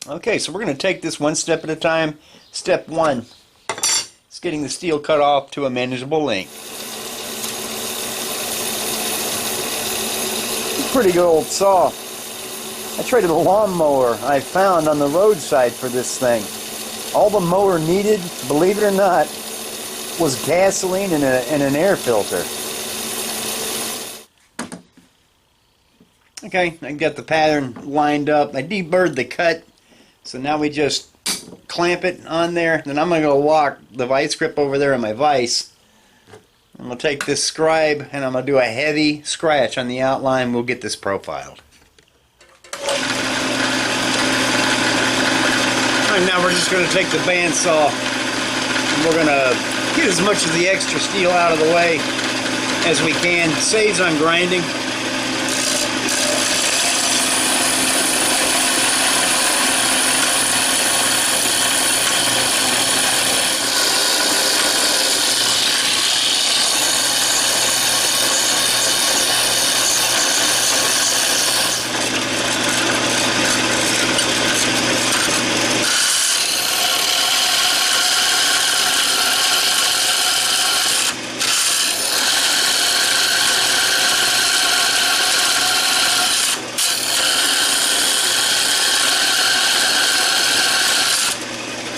Okay, so we're going to take this one step at a time. Step one is getting the steel cut off to a manageable length. Pretty good old saw. I traded a lawnmower I found on the roadside for this thing. All the mower needed, believe it or not, was gasoline and an air filter. Okay, I got the pattern lined up. I deburred the cut, so now we just clamp it on there. Then I'm going to go lock the vice grip over there in my vise. I'm going to take this scribe and I'm going to do a heavy scratch on the outline. We'll get this profiled. Alright, now we're just going to take the bandsaw and we're going to get as much of the extra steel out of the way as we can. Saves on grinding.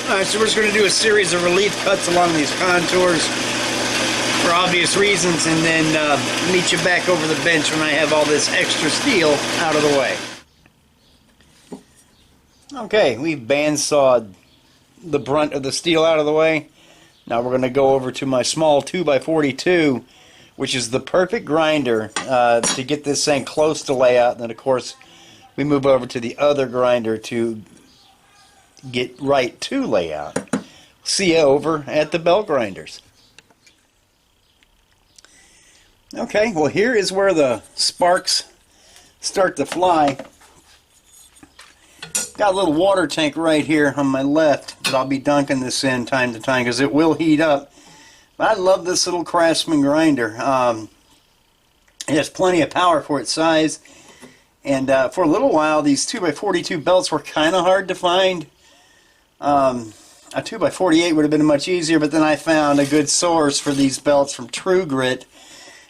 Alright, so we're just going to do a series of relief cuts along these contours for obvious reasons, and then meet you back over the bench when I have all this extra steel out of the way. Okay, we've bandsawed the brunt of the steel out of the way. Now we're going to go over to my small 2x42, which is the perfect grinder to get this thing close to layout. And then, of course, we move over to the other grinder to get right to layout. See you over at the belt grinders. Okay, well, here is where the sparks start to fly. Got a little water tank right here on my left that I'll be dunking this in time to time because it will heat up. But I love this little Craftsman grinder. It has plenty of power for its size, and for a little while these 2x42 belts were kind of hard to find. A 2x48 would have been much easier, but then I found a good source for these belts from True Grit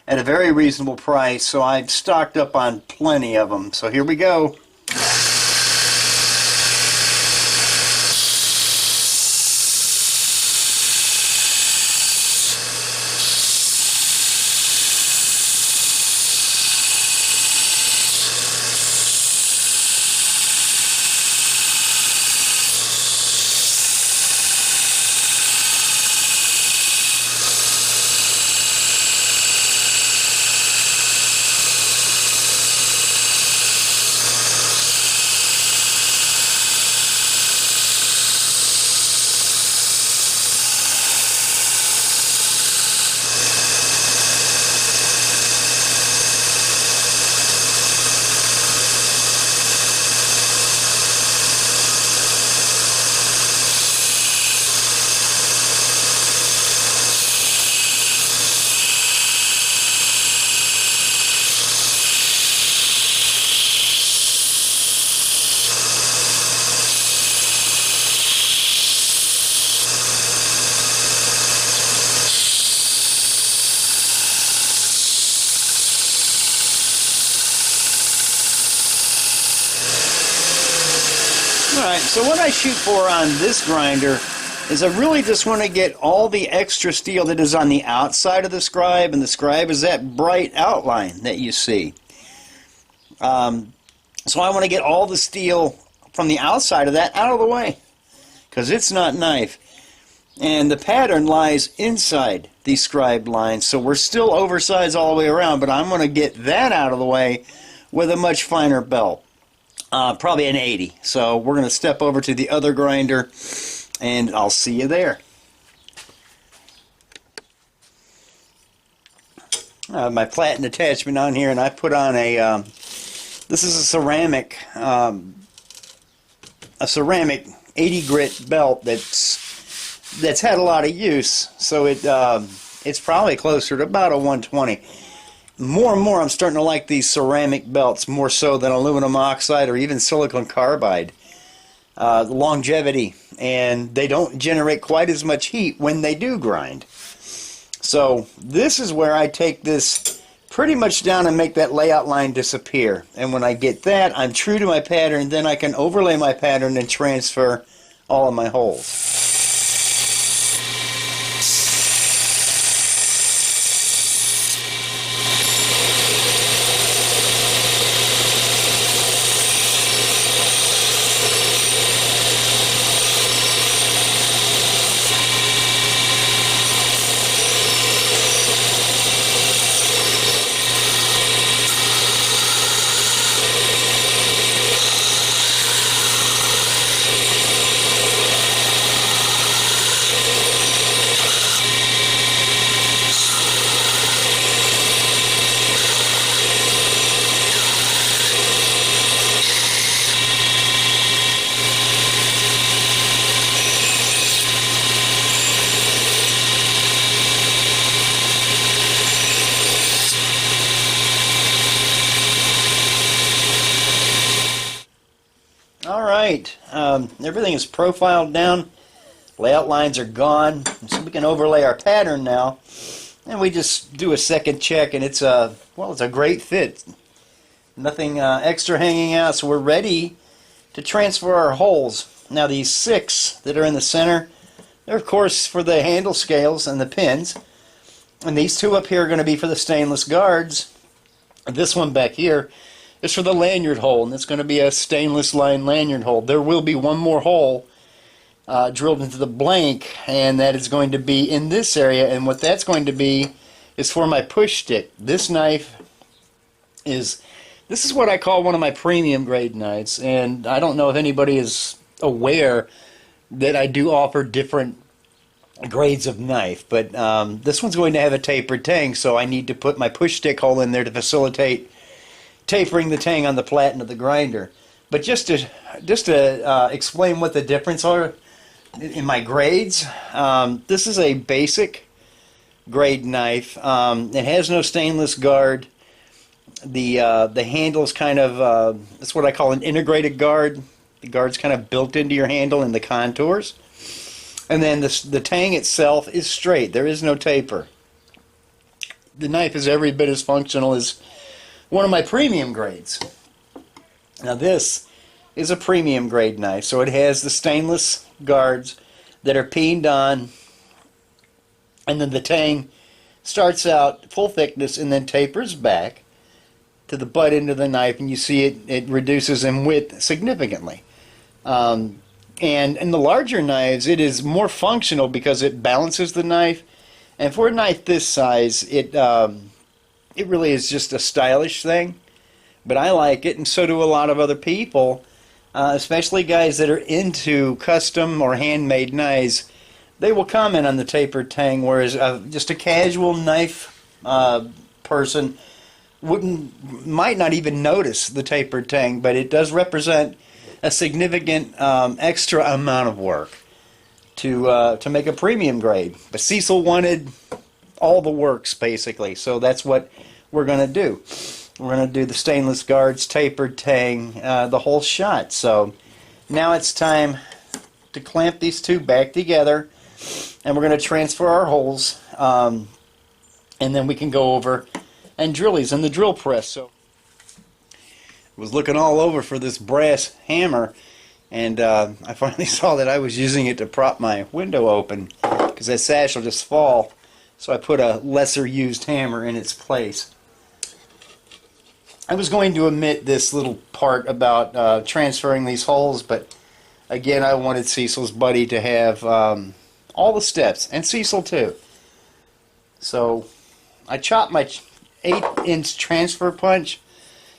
at a very reasonable price, so I've stocked up on plenty of them. So here we go. Alright, so what I shoot for on this grinder is I really just want to get all the extra steel that is on the outside of the scribe, and the scribe is that bright outline that you see. So I want to get all the steel from the outside of that out of the way, because it's not knife. And the pattern lies inside these scribe lines, so we're still oversized all the way around, but I'm going to get that out of the way with a much finer belt. Probably an 80. So we're going to step over to the other grinder, and I'll see you there. My platen attachment on here, and I put on a this is a ceramic 80 grit belt that's had a lot of use, so it's probably closer to about a 120. More and more I'm starting to like these ceramic belts more so than aluminum oxide or even silicon carbide. longevity, and they don't generate quite as much heat when they do grind. So this is where I take this pretty much down and make that layout line disappear. And when I get that, I'm true to my pattern, then I can overlay my pattern and transfer all of my holes. Alright, everything is profiled down, layout lines are gone, so we can overlay our pattern now, and we just do a second check, and it's a great fit. Nothing extra hanging out, so we're ready to transfer our holes. Now these 6 that are in the center, they're of course for the handle scales and the pins, and these 2 up here are going to be for the stainless guards. This one back here is for the lanyard hole, and it's going to be a stainless line lanyard hole. There will be one more hole drilled into the blank, and that is going to be in this area, and what that's going to be is for my push stick. This knife is what I call one of my premium grade knives, and I don't know if anybody is aware that I do offer different grades of knife, but this one's going to have a tapered tang, so I need to put my push stick hole in there to facilitate tapering the tang on the platen of the grinder. But just to explain what the difference are in my grades, this is a basic grade knife. It has no stainless guard. The handle is kind of that's what I call an integrated guard. The guard's kind of built into your handle in the contours, and then the tang itself is straight. There is no taper. The knife is every bit as functional as one of my premium grades. Now this is a premium grade knife, so it has the stainless guards that are peened on, and then the tang starts out full thickness and then tapers back to the butt end of the knife, and you see it reduces in width significantly. And in the larger knives, it is more functional because it balances the knife, and for a knife this size, it really is just a stylish thing, but I like it, and so do a lot of other people, especially guys that are into custom or handmade knives. They will comment on the tapered tang, whereas just a casual knife person might not even notice the tapered tang, but it does represent a significant extra amount of work to make a premium grade. But Cecil wanted all the works, basically, so that's what we're going to do. We're going to do the stainless guards, tapered tang, the whole shot. So now it's time to clamp these 2 back together, and we're going to transfer our holes, and then we can go over and drill these in the drill press. So I was looking all over for this brass hammer, and I finally saw that I was using it to prop my window open, because that sash will just fall. So I put a lesser used hammer in its place. I was going to omit this little part about transferring these holes, but again, I wanted Cecil's buddy to have all the steps, and Cecil too. So I chopped my 8-inch transfer punch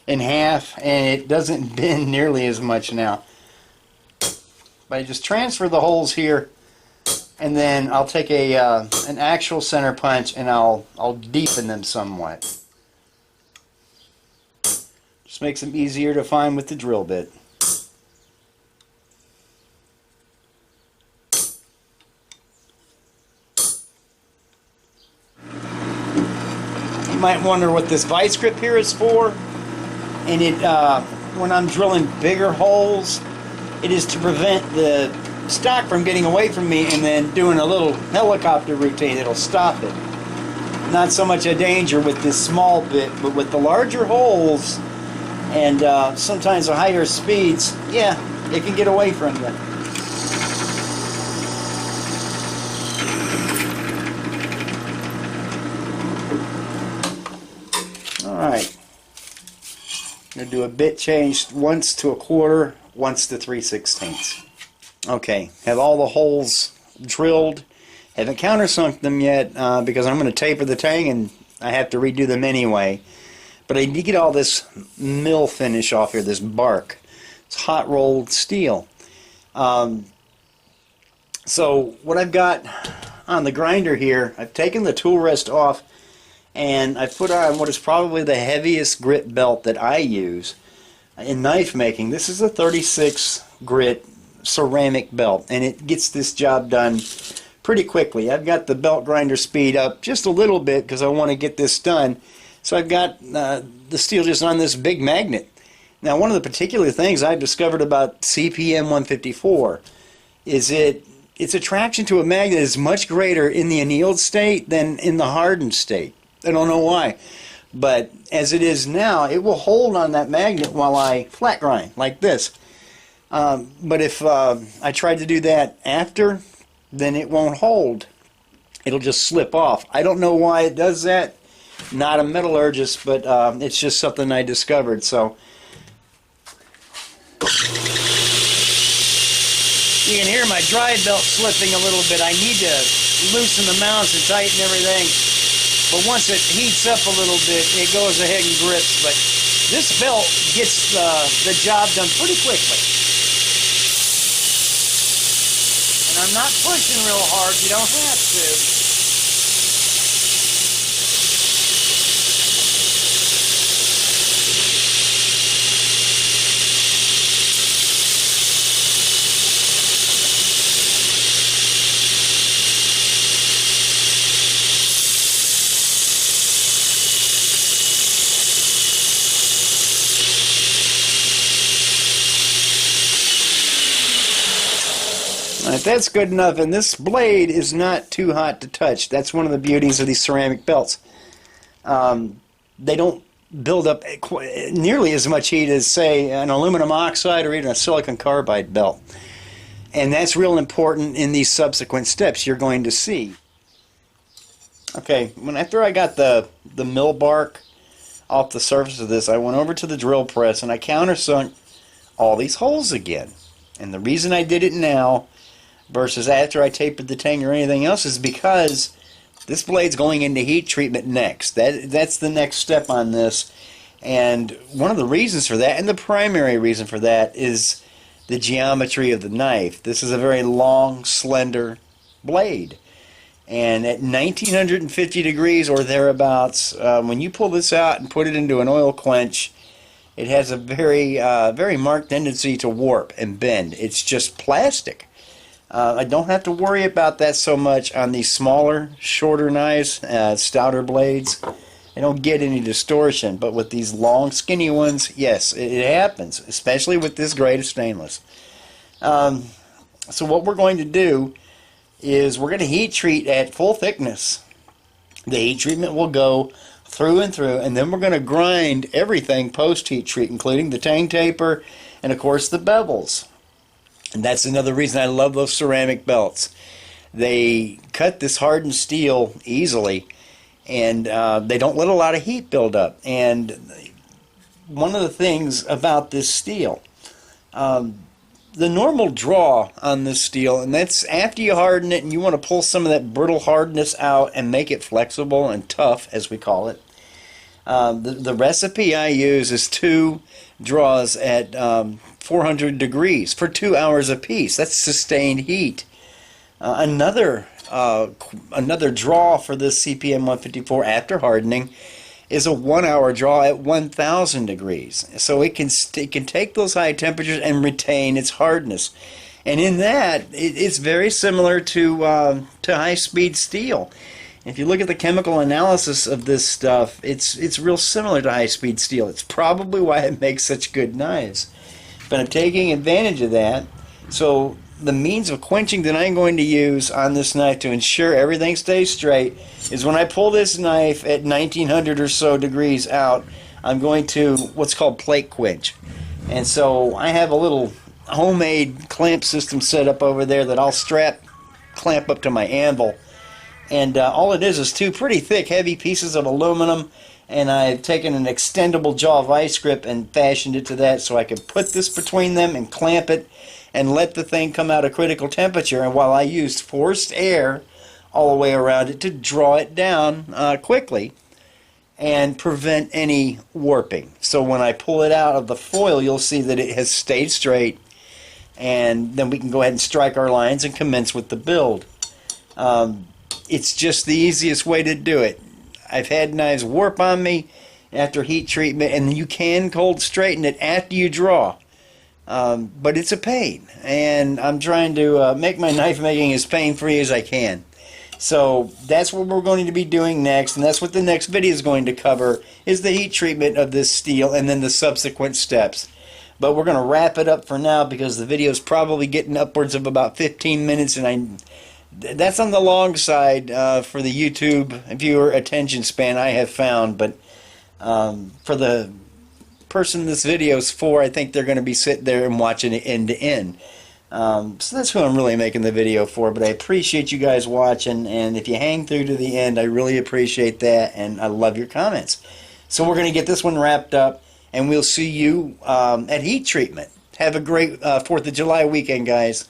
in half, and it doesn't bend nearly as much now. But I just transfer the holes here, and then I'll take an actual center punch, and I'll deepen them somewhat. Just makes them easier to find with the drill bit. You might wonder what this vice grip here is for, and it when I'm drilling bigger holes, it is to prevent the stock from getting away from me and then doing a little helicopter routine. It'll stop it. Not so much a danger with this small bit, but with the larger holes and sometimes the higher speeds, yeah, it can get away from you. Alright, I'm going to do a bit change once to a quarter, once to 3/16. Okay, have all the holes drilled. Haven't countersunk them yet because I'm going to taper the tang and I have to redo them anyway. But I need to get all this mill finish off here, this bark. It's hot rolled steel. So what I've got on the grinder here, I've taken the tool rest off and I've put on what is probably the heaviest grit belt that I use in knife making. This is a 36 grit ceramic belt and it gets this job done pretty quickly. I've got the belt grinder speed up just a little bit because I want to get this done. So I've got the steel just on this big magnet. Now one of the particular things I've discovered about CPM 154 is its attraction to a magnet is much greater in the annealed state than in the hardened state. I don't know why, but as it is now, it will hold on that magnet while I flat grind like this. But if I tried to do that after, then it won't hold. It'll just slip off. I don't know why it does that. Not a metallurgist, but it's just something I discovered. So you can hear my drive belt slipping a little bit. I need to loosen the mounts and tighten everything. But once it heats up a little bit, it goes ahead and grips. But this belt gets the job done pretty quickly. And I'm not pushing real hard. You don't have to. Alright, that's good enough, and this blade is not too hot to touch. That's one of the beauties of these ceramic belts. They don't build up nearly as much heat as, say, an aluminum oxide or even a silicon carbide belt. And that's real important in these subsequent steps you're going to see. Okay, after I got the mill bark off the surface of this, I went over to the drill press and I countersunk all these holes again. And the reason I did it now versus after I tapered the tang or anything else is because this blade's going into heat treatment next. That's the next step on this. And one of the reasons for that, and the primary reason for that, is the geometry of the knife. This is a very long, slender blade. And at 1950 degrees or thereabouts, when you pull this out and put it into an oil quench, it has a very, very marked tendency to warp and bend. It's just plastic. I don't have to worry about that so much on these smaller, shorter knives, stouter blades. I don't get any distortion, but with these long, skinny ones, yes, it happens, especially with this grade of stainless. So what we're going to do is we're going to heat treat at full thickness. The heat treatment will go through and through, and then we're going to grind everything post-heat treat, including the tang taper and, of course, the bevels. And that's another reason I love those ceramic belts. They cut this hardened steel easily, and they don't let a lot of heat build up. And one of the things about this steel, the normal draw on this steel, and that's after you harden it and you want to pull some of that brittle hardness out and make it flexible and tough, as we call it. The recipe I use is 2 draws at 400 degrees for 2 hours apiece. That's sustained heat. Another draw for this CPM 154 after hardening is a 1 hour draw at 1000 degrees. So it can take those high temperatures and retain its hardness. And in that, it's very similar to high-speed steel. If you look at the chemical analysis of this stuff, it's real similar to high-speed steel. It's probably why it makes such good knives. but I'm taking advantage of that. So the means of quenching that I'm going to use on this knife to ensure everything stays straight is when I pull this knife at 1900 or so degrees out, I'm going to what's called plate quench. And so I have a little homemade clamp system set up over there that I'll clamp up to my anvil. And all it is two pretty thick, heavy pieces of aluminum, and I've taken an extendable jaw vice grip and fashioned it to that so I can put this between them and clamp it and let the thing come out at critical temperature, and while I used forced air all the way around it to draw it down quickly and prevent any warping. So when I pull it out of the foil, you'll see that it has stayed straight, and then we can go ahead and strike our lines and commence with the build. It's just the easiest way to do it. I've had knives warp on me after heat treatment, and you can cold straighten it after you draw. But it's a pain, and I'm trying to make my knife making as pain-free as I can. So that's what we're going to be doing next, and that's what the next video is going to cover, is the heat treatment of this steel and then the subsequent steps. But we're going to wrap it up for now because the video is probably getting upwards of about 15 minutes, and that's on the long side for the YouTube viewer attention span, I have found. But for the person this video is for, I think they're going to be sitting there and watching it end to end. So that's who I'm really making the video for. But I appreciate you guys watching, and if you hang through to the end, I really appreciate that, and I love your comments. So we're going to get this one wrapped up, and we'll see you at heat treatment. Have a great 4th of July weekend, guys.